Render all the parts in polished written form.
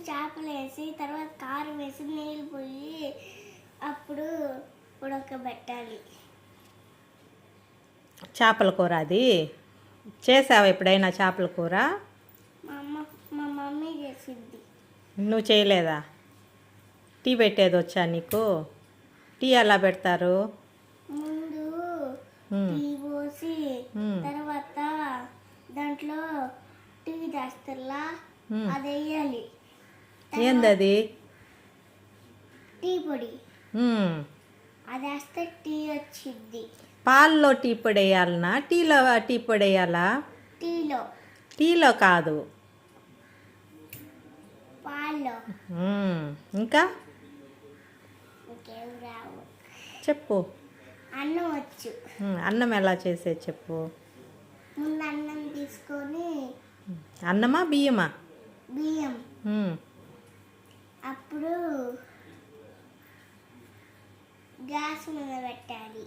చేపలు వేసి తర్వాత కారం వేసి నీళ్ళు పోయి అప్పుడు ఉడకబెట్టాలి. చేపల కూర అది చేసావా ఎప్పుడైనా? చేపల కూర మా మమ్మీ చేసింది. నువ్వు చేయలేదా? టీ పెట్టేది వచ్చా నీకు? టీ ఎలా పెడతారు? ముందు టీ పోసి తర్వాత దాంట్లో టీ చేస్తారా అది వేయాలి. ఏందది? టీ పొడి. అది వేస్తే టీ వచ్చింది. పాల్లో టీ పొడి వేయాలనా? టీలో టీ పొడి వేయాలా? టీలో కాదు, పాల్లో. ఇంకా ఇంకేం రావు. చెప్పు. అన్నం వచ్చు. అన్నం ఎలా చేసేది చెప్పు. ముందు అన్నం తీసుకొని. అన్నమా బియ్యమా? బియ్యం. అప్పుడు గ్యాస్ మీద పెట్టాలి.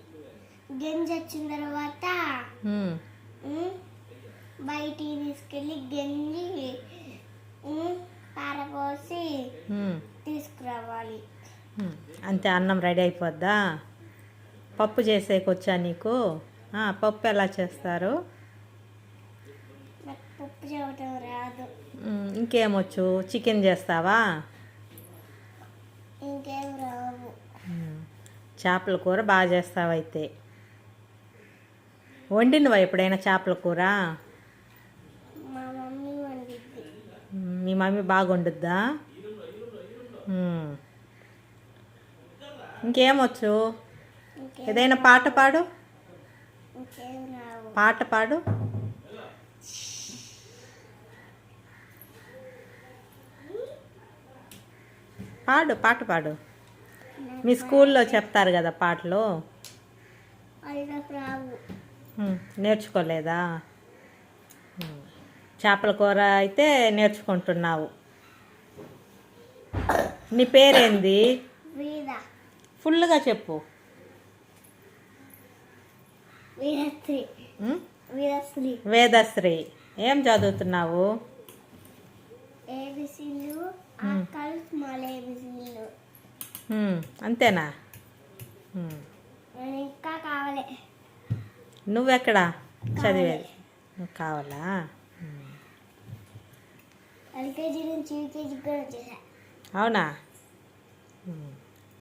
గంజి వచ్చిన తర్వాత బయటికి తీసుకెళ్ళి గంజి పారపోసి తీసుకురావాలి. అంతే, అన్నం రెడీ అయిపోద్దా? పప్పు చేసేకొచ్చా నీకు? పప్పు ఎలా చేస్తారు? నాకు పప్పు చేయటం రాదు. ఇంకేమొచ్చు? చికెన్ చేస్తావా? ఇంకేం రావు. చేపల కూర బాగా చేస్తావైతే. వండినవా ఎప్పుడైనా చేపల కూర? మా మమ్మీ వండిద్ది. మీ మమ్మీ బాగా వండుద్దా? ఇంకేమొచ్చు? ఏదైనా పాట పాడు. ఇంకేం రావు. పాట పాడు. పాడు, పాట పాడు. మీ స్కూల్లో చెప్తారు కదా పాటలు. అది నాకు రావు. నేర్చుకోలేదా? చేపల కూర అయితే నేర్చుకుంటున్నావు. నీ పేరేంది? ఫుల్గా చెప్పు. వేదశ్రీ. ఏం చదువుతున్నావు? అంతేనా? ఇంకా కావాలి. నువ్వెక్కడా చదివేది? కావాలా? ఎల్కేజీ నుంచి యూకేజీ కూడా వచ్చేసా. అవునా?